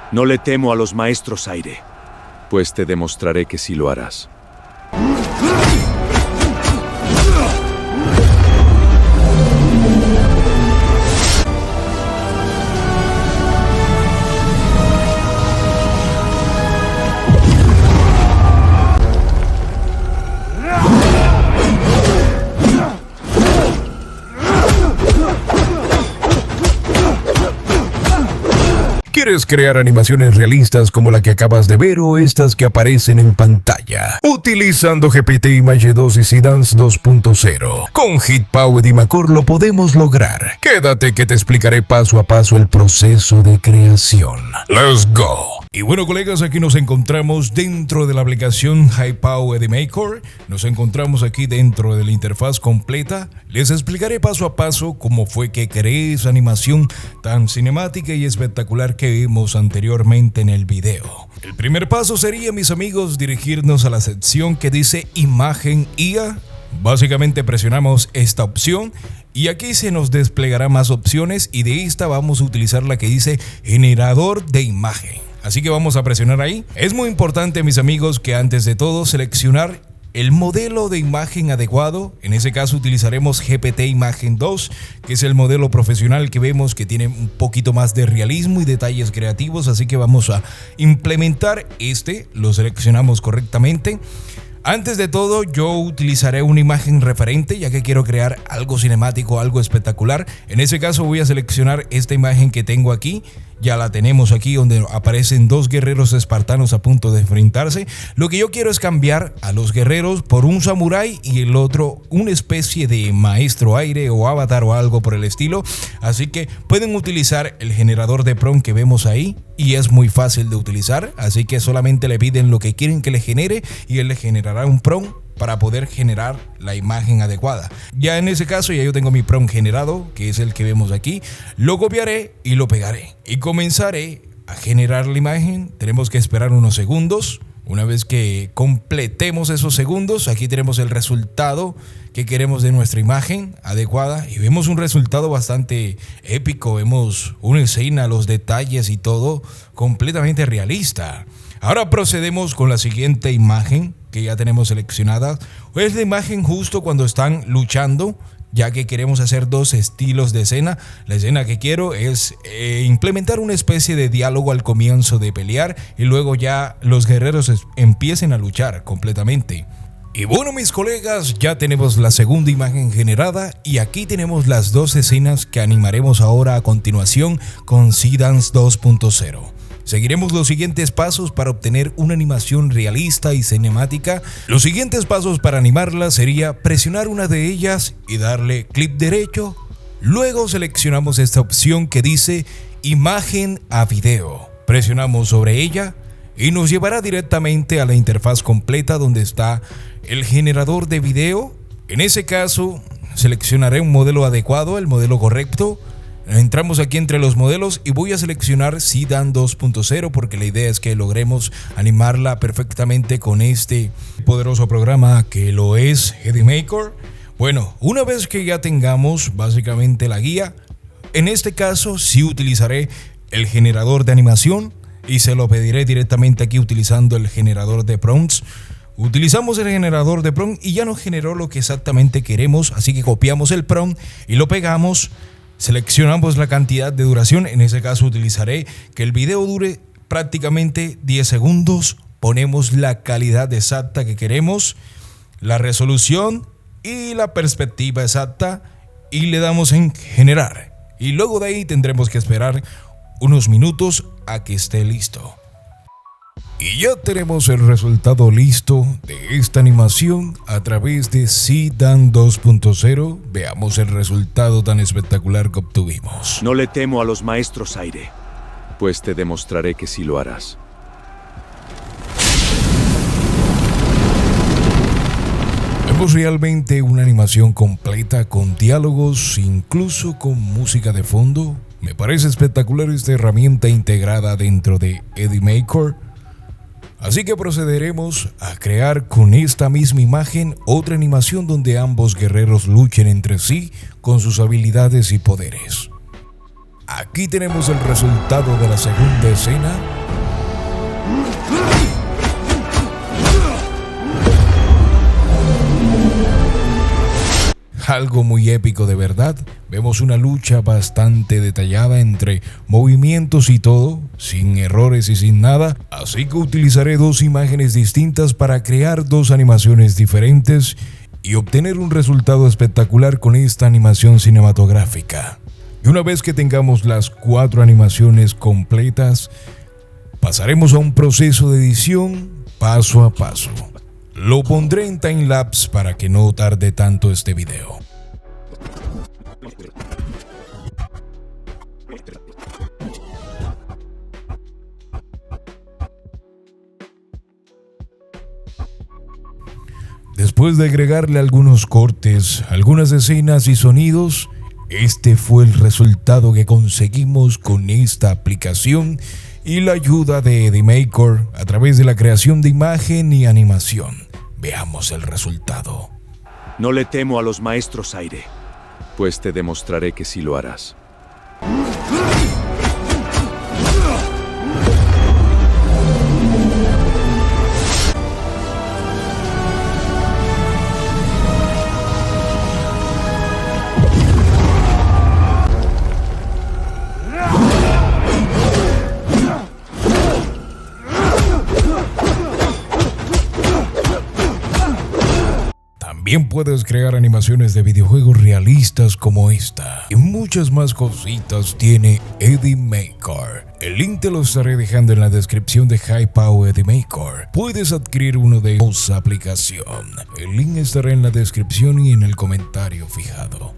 No le temo a los maestros aire, pues te demostraré que sí lo harás. ¿Quieres crear animaciones realistas como la que acabas de ver o estas que aparecen en pantalla? Utilizando GPT-Image 2 y Seedance 2.0. Con HitPower y Macor lo podemos lograr. Quédate que te explicaré paso a paso el proceso de creación. ¡Let's go! Y bueno, colegas, aquí nos encontramos dentro de la aplicación HitPower y Macor. Nos encontramos aquí dentro de la interfaz completa. Les explicaré paso a paso cómo fue que creé esa animación tan cinemática y espectacular que vimos anteriormente en el video. El primer paso sería, mis amigos, dirigirnos a la sección que dice Imagen IA. Básicamente presionamos esta opción y aquí se nos desplegará más opciones y de esta vamos a utilizar la que dice Generador de imagen. Así que vamos a presionar ahí. Es muy importante, mis amigos, que antes de todo seleccionar el modelo de imagen adecuado. En ese caso utilizaremos GPT-Imagen 2, que es el modelo profesional que vemos que tiene un poquito más de realismo y detalles creativos, así que vamos a implementar lo seleccionamos correctamente. Antes de todo, yo utilizaré una imagen referente, ya que quiero crear algo cinemático, algo espectacular. En ese caso voy a seleccionar esta imagen que tengo aquí. Ya la tenemos aquí, donde aparecen dos guerreros espartanos a punto de enfrentarse. Lo que yo quiero es cambiar a los guerreros por un samurái y el otro una especie de maestro aire o avatar o algo por el estilo. Así que pueden utilizar el generador de prompt que vemos ahí y es muy fácil de utilizar. Así que solamente le piden lo que quieren que le genere y él le generará un prompt para poder generar la imagen adecuada. Ya en ese caso ya yo tengo mi prompt generado, que es el que vemos aquí. Lo copiaré y lo pegaré y comenzaré a generar la imagen. Tenemos que esperar unos segundos. Una vez que completemos esos segundos, aquí tenemos el resultado que queremos de nuestra imagen adecuada y vemos un resultado bastante épico. Vemos una escena, los detalles y todo completamente realista. Ahora procedemos con la siguiente imagen que ya tenemos seleccionada. Es la imagen justo cuando están luchando, ya que queremos hacer dos estilos de escena. La escena que quiero es implementar una especie de diálogo al comienzo de pelear y luego ya los guerreros empiecen a luchar completamente. Y bueno, mis colegas, ya tenemos la segunda imagen generada y aquí tenemos las dos escenas que animaremos ahora a continuación con Seedance 2.0. Seguiremos los siguientes pasos para obtener una animación realista y cinemática. Los siguientes pasos para animarla sería presionar una de ellas y darle clic derecho. Luego seleccionamos esta opción que dice Imagen a video. Presionamos sobre ella y nos llevará directamente a la interfaz completa donde está el generador de video. En ese caso, seleccionaré un modelo adecuado, el modelo correcto. Entramos aquí entre los modelos y voy a seleccionar Seedance 2.0 porque la idea es que logremos animarla perfectamente con este poderoso programa que lo es GDMaker. Bueno, una vez que ya tengamos básicamente la guía, en este caso sí utilizaré el generador de animación y se lo pediré directamente aquí utilizando el generador de prompts. Utilizamos el generador de prompt y ya nos generó lo que exactamente queremos, así que copiamos el prompt y lo pegamos. Seleccionamos la cantidad de duración, en ese caso utilizaré que el video dure prácticamente 10 segundos. Ponemos la calidad exacta que queremos, la resolución y la perspectiva exacta y le damos en generar. Y luego de ahí tendremos que esperar unos minutos a que esté listo. Y ya tenemos el resultado listo de esta animación a través de Seedance 2.0. Veamos el resultado tan espectacular que obtuvimos. No le temo a los maestros aire, pues te demostraré que sí lo harás. Vemos realmente una animación completa con diálogos, incluso con música de fondo. Me parece espectacular esta herramienta integrada dentro de GDMaker. Así que procederemos a crear con esta misma imagen otra animación donde ambos guerreros luchen entre sí con sus habilidades y poderes. Aquí tenemos el resultado de la segunda escena. Algo muy épico de verdad. Vemos una lucha bastante detallada entre movimientos y todo, sin errores y sin nada. Así que utilizaré dos imágenes distintas para crear dos animaciones diferentes y obtener un resultado espectacular con esta animación cinematográfica. Y una vez que tengamos las 4 animaciones completas, pasaremos a un proceso de edición paso a paso. Lo pondré en timelapse para que no tarde tanto este video. Después de agregarle algunos cortes, algunas escenas y sonidos, este fue el resultado que conseguimos con esta aplicación y la ayuda de EdiMaker a través de la creación de imagen y animación. Veamos el resultado. No le temo a los maestros aire, pues te demostraré que sí lo harás. También puedes crear animaciones de videojuegos realistas como esta. Y muchas más cositas tiene EdiMaker. El link te lo estaré dejando en la descripción de Hi-Pow EdiMaker. Puedes adquirir uno de esta aplicación. El link estará en la descripción y en el comentario fijado.